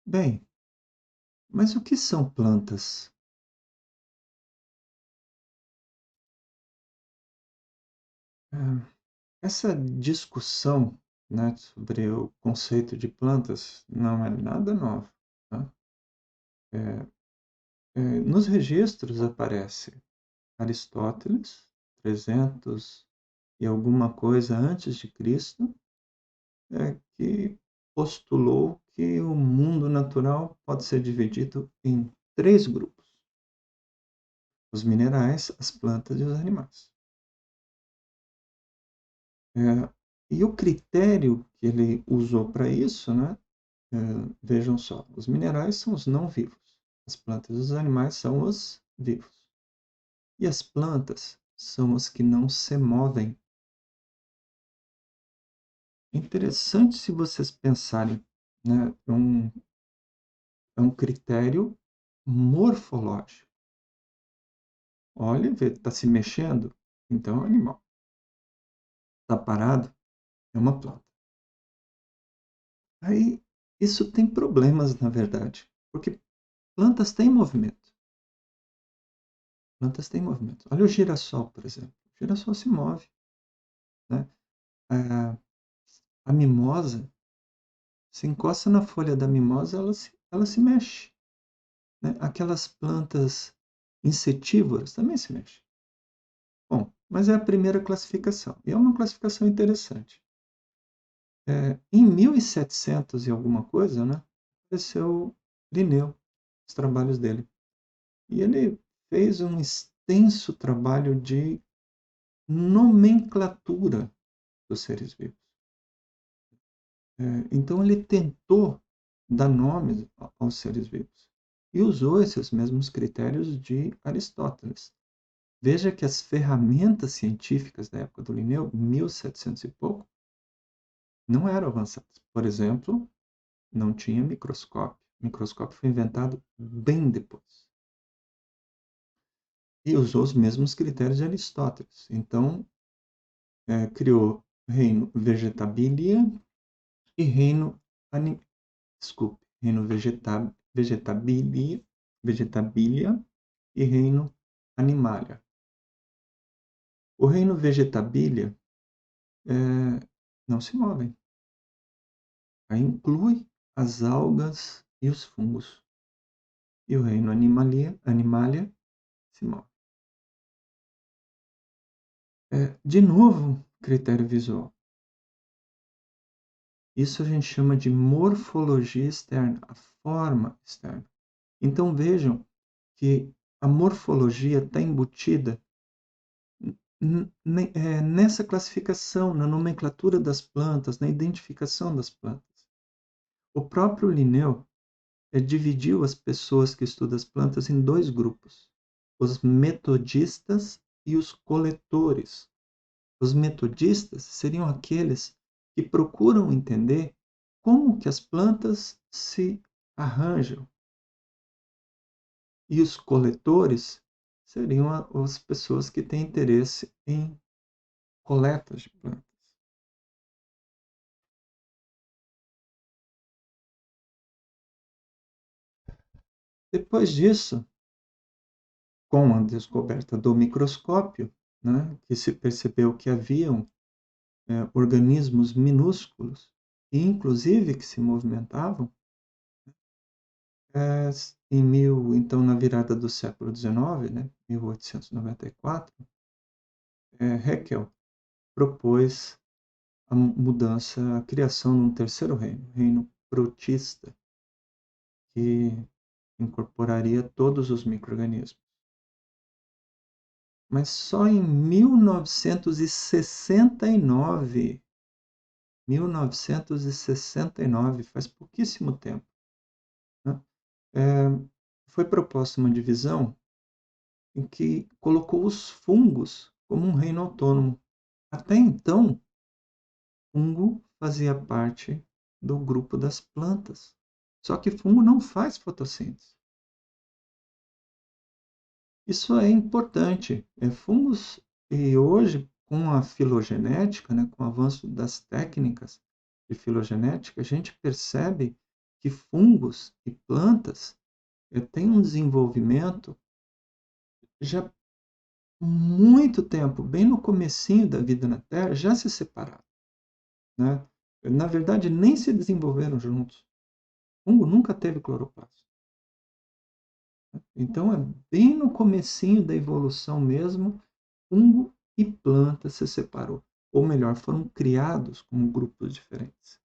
Bem, mas o que são plantas? Ah, essa discussão, né, sobre o conceito de plantas não é nada nova, tá? É, nos registros aparece Aristóteles, 300 e alguma coisa antes de Cristo, que postulou que o mundo natural pode ser dividido em três grupos: os minerais, as plantas e os animais. É, e o critério que ele usou para isso, né? Vejam só, os minerais são os não vivos, as plantas e os animais são os vivos. E as plantas são os que não se movem. Interessante se vocês pensarem, né? É um critério morfológico. Olha, está se mexendo, então é um animal. Está parado, é uma planta. Aí, isso tem problemas, na verdade, porque plantas têm movimento. Plantas têm movimento. Olha o girassol, por exemplo. O girassol se move, né? A, a mimosa, se encosta na folha da mimosa, ela se mexe, né? Aquelas plantas insetívoras também se mexem. Bom, mas é a primeira classificação. E é uma classificação interessante. Em 1700 e alguma coisa, né, apareceu Linneu, os trabalhos dele. E ele fez um extenso trabalho de nomenclatura dos seres vivos. Então ele tentou dar nomes aos seres vivos e usou esses mesmos critérios de Aristóteles. Veja que as ferramentas científicas da época do Linneu, 1700 e pouco, não eram avançadas. Por exemplo, não tinha microscópio. O microscópio foi inventado bem depois. E usou os mesmos critérios de Aristóteles. Então, criou reino vegetabilia e reino desculpe, reino vegetabilia e reino animalia. O reino vegetabilia não se movem. Aí inclui as algas e os fungos. E o reino animalia se move. De novo, critério visual. Isso a gente chama de morfologia externa, a forma externa. Então vejam que a morfologia está embutida nessa classificação, na nomenclatura das plantas, na identificação das plantas. O próprio Linneu dividiu as pessoas que estudam as plantas em dois grupos: os metodistas e os coletores. Os metodistas seriam aqueles que procuram entender como que as plantas se arranjam. E os coletores seriam as pessoas que têm interesse em coletas de plantas. Depois disso, com a descoberta do microscópio, né, que se percebeu que haviam organismos minúsculos, e inclusive que se movimentavam, então na virada do século XIX, né, 1894, Haeckel propôs a mudança, a criação de um terceiro reino, reino protista, que incorporaria todos os micro-organismos. Mas só em 1969, faz pouquíssimo tempo, né, foi proposta uma divisão em que colocou os fungos como um reino autônomo. Até então, fungo fazia parte do grupo das plantas. Só que fungo não faz fotossíntese. Isso é importante. Fungos, e hoje, com a filogenética, né, com o avanço das técnicas de filogenética, a gente percebe que fungos e plantas têm um desenvolvimento já muito tempo, bem no comecinho da vida na Terra, já se separaram, né? Na verdade, nem se desenvolveram juntos. O fungo nunca teve cloroplasto. Então, é bem no comecinho da evolução mesmo, fungo e planta se separou. Ou melhor, foram criados como grupos diferentes.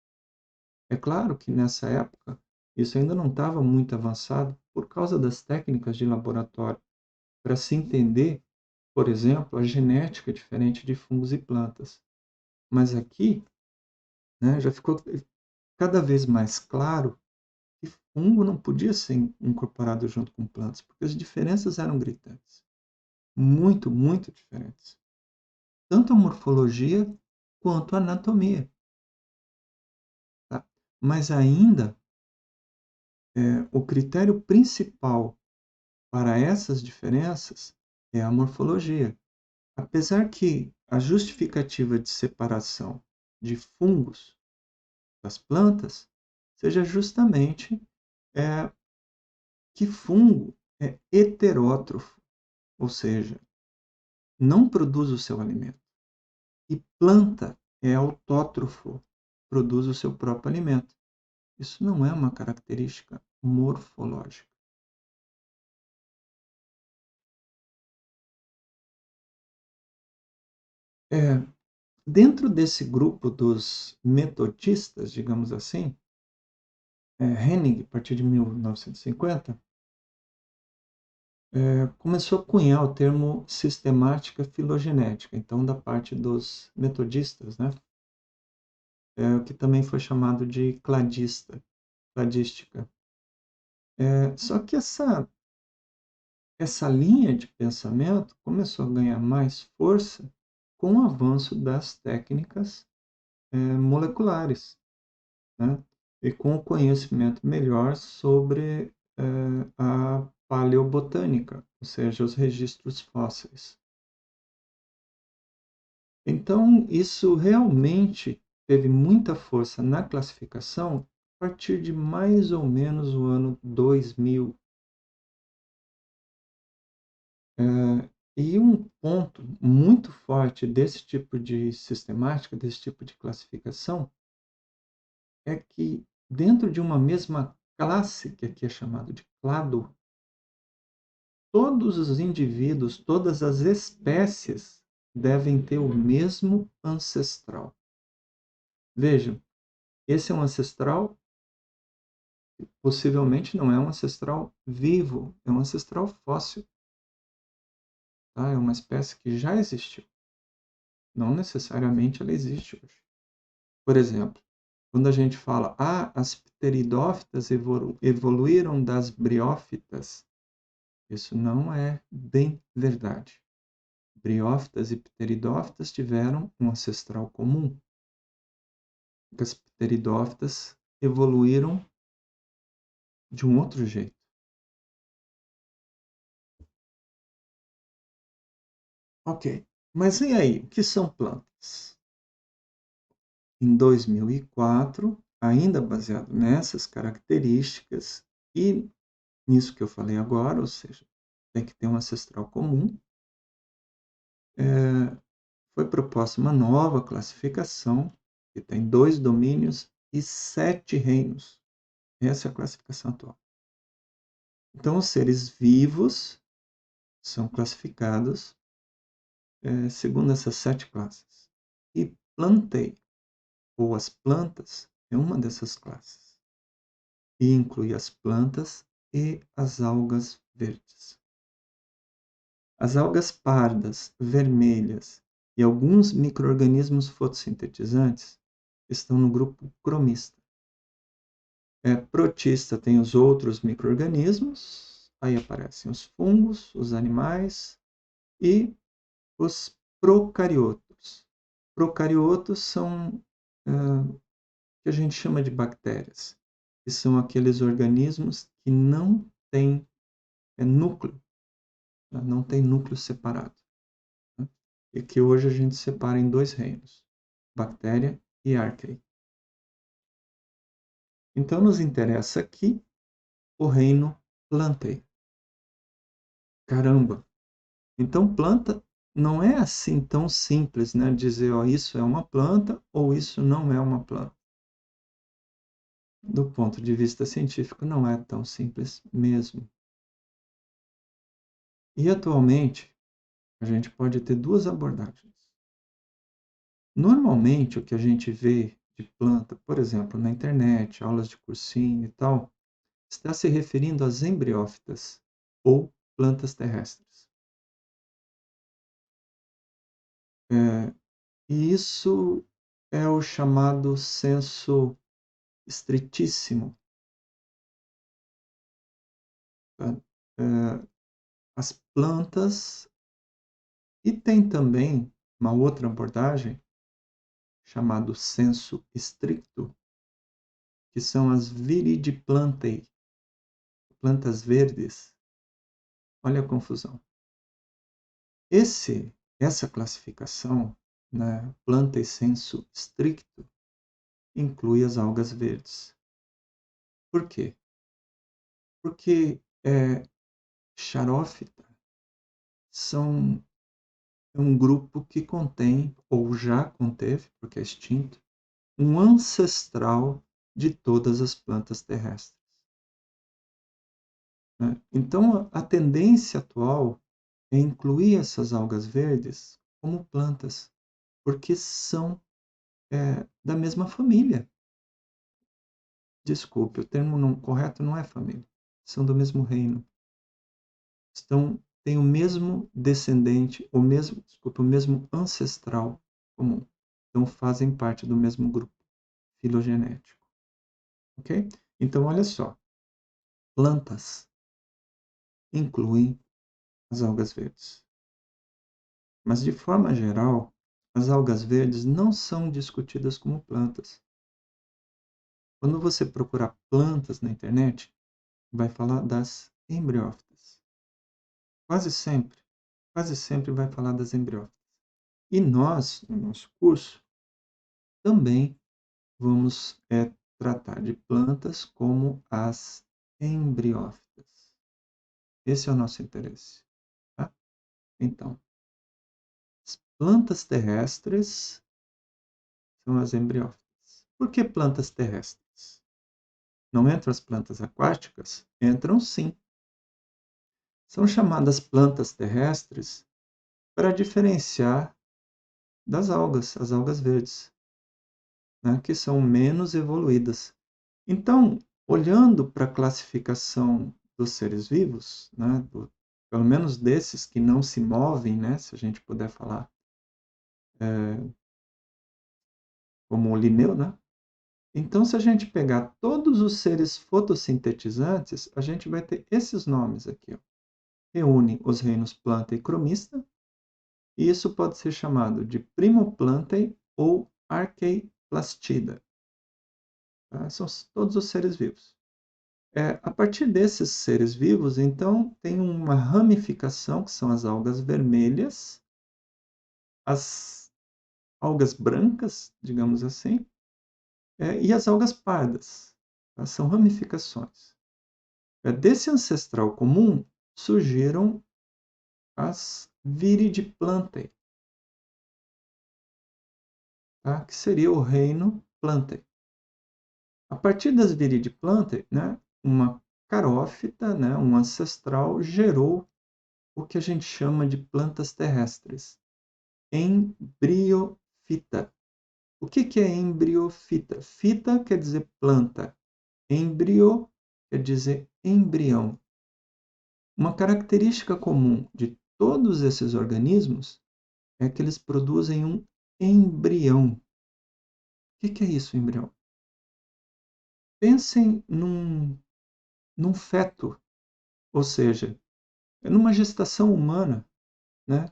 É claro que nessa época, isso ainda não estava muito avançado por causa das técnicas de laboratório, para se entender, por exemplo, a genética diferente de fungos e plantas. Mas aqui, né, já ficou cada vez mais claro que fungo não podia ser incorporado junto com plantas, porque as diferenças eram gritantes. Muito, muito diferentes. Tanto a morfologia quanto a anatomia. Tá? Mas ainda, o critério principal para essas diferenças é a morfologia. Apesar que a justificativa de separação de fungos das plantas seja justamente que fungo é heterótrofo, ou seja, não produz o seu alimento. E planta é autótrofo, produz o seu próprio alimento. Isso não é uma característica morfológica. Dentro desse grupo dos metodistas, digamos assim, Hennig, a partir de 1950, começou a cunhar o termo sistemática filogenética, então da parte dos metodistas, né? O que também foi chamado de cladística. Só que essa linha de pensamento começou a ganhar mais força com o avanço das técnicas moleculares, né? E com o conhecimento melhor sobre a paleobotânica, ou seja, os registros fósseis. Então, isso realmente teve muita força na classificação a partir de mais ou menos o ano 2000. E um ponto muito forte desse tipo de sistemática, desse tipo de classificação, é que dentro de uma mesma classe, que aqui é chamado de clado, todos os indivíduos, todas as espécies devem ter o mesmo ancestral. Vejam, esse é um ancestral, possivelmente não é um ancestral vivo, é um ancestral fóssil. Tá? É uma espécie que já existiu. Não necessariamente ela existe hoje. Por exemplo, quando a gente fala, as pteridófitas evoluíram das briófitas, isso não é bem verdade. Briófitas e pteridófitas tiveram um ancestral comum. As pteridófitas evoluíram de um outro jeito. Ok, mas e aí? O que são plantas? Em 2004, ainda baseado nessas características e nisso que eu falei agora, ou seja, tem que ter um ancestral comum, foi proposta uma nova classificação que tem 2 domínios e 7 reinos. Essa é a classificação atual. Então, os seres vivos são classificados segundo essas 7 classes. E plantei, ou as plantas, é uma dessas classes. E inclui as plantas e as algas verdes. As algas pardas, vermelhas e alguns micro-organismos fotossintetizantes estão no grupo cromista. Protista tem os outros micro-organismos, aí aparecem os fungos, os animais e os procariotos. Procariotos são o que a gente chama de bactérias, que são aqueles organismos que não têm núcleo, não tem núcleo separado. Né? E que hoje a gente separa em 2 reinos, bactéria e arqueia. Então, nos interessa aqui o reino Plantae. Caramba! Então, planta não é assim tão simples, né? Dizer, ó, isso é uma planta ou isso não é uma planta. Do ponto de vista científico, não é tão simples mesmo. E atualmente, a gente pode ter duas abordagens. Normalmente, o que a gente vê de planta, por exemplo, na internet, aulas de cursinho e tal, está se referindo às embriófitas ou plantas terrestres. E isso é o chamado senso estritíssimo. Tá? As plantas, e tem também uma outra abordagem chamado senso estricto, que são as viridiplantae, plantas verdes. Olha a confusão. Essa classificação, né, planta e senso estricto, inclui as algas verdes. Por quê? Porque xarófita são um grupo que contém, ou já conteve, porque é extinto, um ancestral de todas as plantas terrestres. Né? Então, a tendência atual é incluir essas algas verdes como plantas, porque são da mesma família. Desculpe, o termo correto não é família. São do mesmo reino. Têm o mesmo descendente, o mesmo ancestral comum. Então, fazem parte do mesmo grupo filogenético. Ok? Então, olha só. Plantas incluem as algas verdes. Mas, de forma geral, as algas verdes não são discutidas como plantas. Quando você procurar plantas na internet, vai falar das embriófitas. Quase sempre vai falar das embriófitas. E nós, no nosso curso, também vamos tratar de plantas como as embriófitas. Esse é o nosso interesse. Tá? Então, as plantas terrestres são as embriófitas. Por que plantas terrestres? Não entram as plantas aquáticas? Entram sim. São chamadas plantas terrestres para diferenciar das algas, as algas verdes, né, que são menos evoluídas. Então, olhando para a classificação dos seres vivos, né, pelo menos desses que não se movem, né, se a gente puder falar como o Linneu, né? Então, se a gente pegar todos os seres fotossintetizantes, a gente vai ter esses nomes aqui. Ó. Reúne os reinos planta e cromista, e isso pode ser chamado de primoplantae ou arqueiplastida. Tá? São todos os seres vivos. A partir desses seres vivos, então, tem uma ramificação, que são as algas vermelhas, as algas brancas, digamos assim, e as algas pardas. Tá? São ramificações. Desse ancestral comum surgiram as Viridiplantae, tá? Que seria o reino Plantae. A partir das Viridiplantae, né, uma carófita, né, um ancestral, gerou o que a gente chama de plantas terrestres. Embriofita. O que é embriofita? Fita quer dizer planta. Embrio quer dizer embrião. Uma característica comum de todos esses organismos é que eles produzem um embrião. O que é isso, embrião? Pensem num feto, ou seja, numa gestação humana. Né?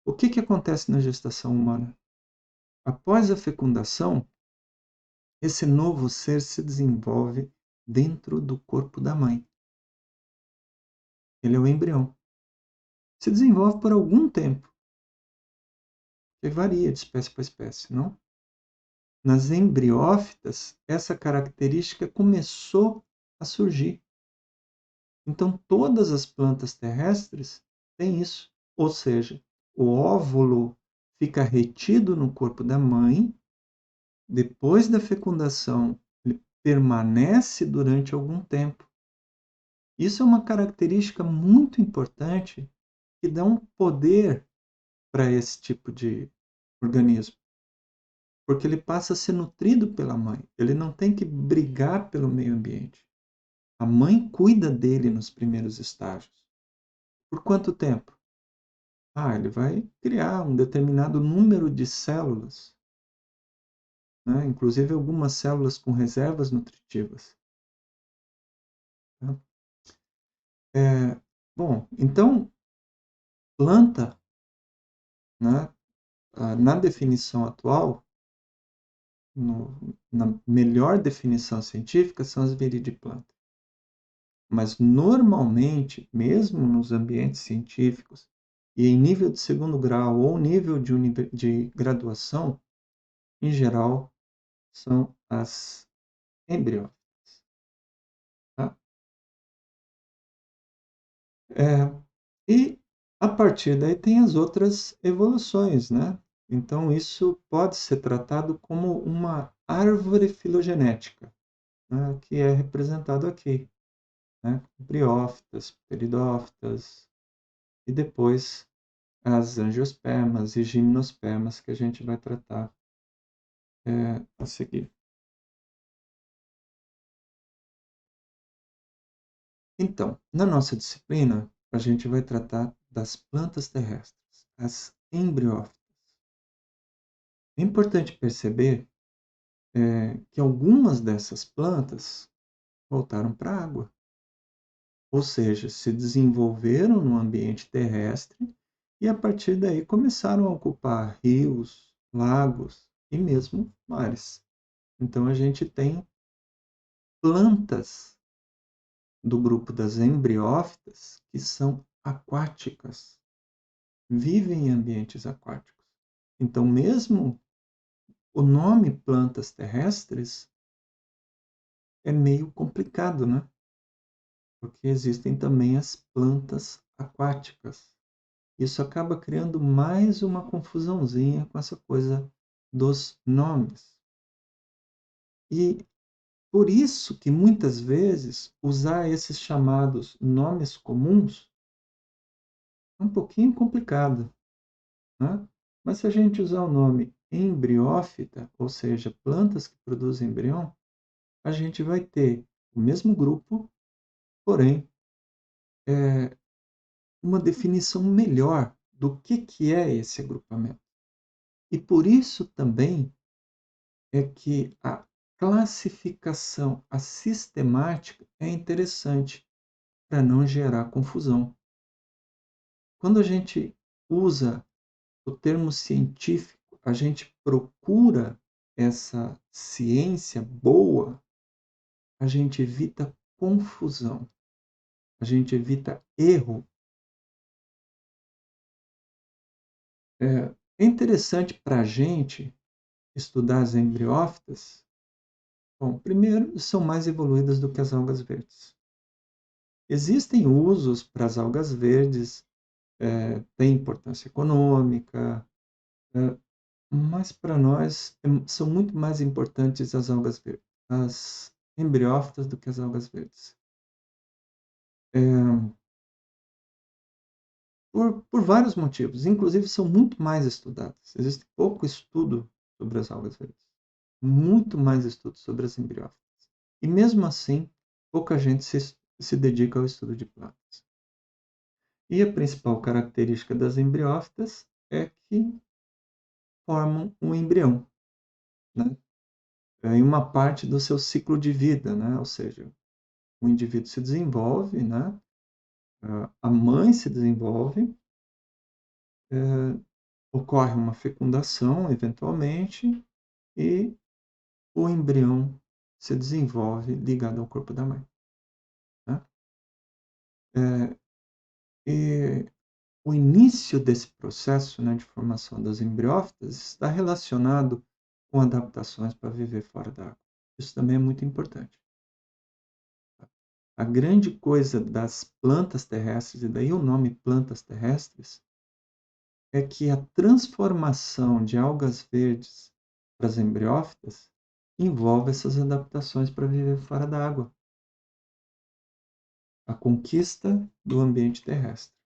O que acontece na gestação humana? Após a fecundação, esse novo ser se desenvolve dentro do corpo da mãe. Ele é o embrião. Se desenvolve por algum tempo, que varia de espécie para espécie, não? nas embriófitas, essa característica começou a surgir. Então, todas as plantas terrestres têm isso. Ou seja, o óvulo fica retido no corpo da mãe, depois da fecundação, ele permanece durante algum tempo. Isso é uma característica muito importante que dá um poder para esse tipo de organismo, porque ele passa a ser nutrido pela mãe. Ele não tem que brigar pelo meio ambiente. A mãe cuida dele nos primeiros estágios. Por quanto tempo? Ele vai criar um determinado número de células, né? Inclusive algumas células com reservas nutritivas. Tá? Bom, então, planta, né, na definição atual, na melhor definição científica, são as viridiplantas. Mas, normalmente, mesmo nos ambientes científicos, e em nível de segundo grau ou nível de graduação, em geral, são as embriófitas. Tá? E, a partir daí, tem as outras evoluções, né? Então, isso pode ser tratado como uma árvore filogenética, né? Que é representado aqui, né? Briófitas, peridófitas, e depois as angiospermas e gimnospermas que a gente vai tratar a seguir. Então, na nossa disciplina, a gente vai tratar das plantas terrestres, as embriófitas. É importante perceber que algumas dessas plantas voltaram para a água, ou seja, se desenvolveram no ambiente terrestre e a partir daí começaram a ocupar rios, lagos e mesmo mares. Então a gente tem plantas do grupo das embriófitas que são aquáticas, vivem em ambientes aquáticos. Então, mesmo o nome plantas terrestres é meio complicado, né? Porque existem também as plantas aquáticas. Isso acaba criando mais uma confusãozinha com essa coisa dos nomes. E por isso que muitas vezes usar esses chamados nomes comuns é um pouquinho complicado, né? Mas se a gente usar o nome embriófita, ou seja, plantas que produzem embrião, a gente vai ter o mesmo grupo, porém, uma definição melhor do que é esse agrupamento. E por isso também é que a classificação, a sistemática é interessante para não gerar confusão. Quando a gente usa o termo científico, a gente procura essa ciência boa, a gente evita confusão, a gente evita erro. É interessante para a gente estudar as embriófitas. Bom, primeiro, são mais evoluídas do que as algas verdes. Existem usos para as algas verdes, tem importância econômica, mas para nós são muito mais importantes as algas verdes, as embriófitas do que as algas verdes. Por vários motivos, inclusive são muito mais estudadas. Existe pouco estudo sobre as algas verdes, muito mais estudo sobre as embriófitas. E mesmo assim, pouca gente se dedica ao estudo de plantas. E a principal característica das embriófitas é que formam um embrião, né? Em uma parte do seu ciclo de vida, né? Ou seja, o indivíduo se desenvolve, né? A mãe se desenvolve, ocorre uma fecundação, eventualmente, e o embrião se desenvolve ligado ao corpo da mãe. Né? E o início desse processo, né, de formação das embriófitas está relacionado com adaptações para viver fora da água. Isso também é muito importante. A grande coisa das plantas terrestres, e daí o nome plantas terrestres, é que a transformação de algas verdes para as embriófitas envolve essas adaptações para viver fora da água. A conquista do ambiente terrestre.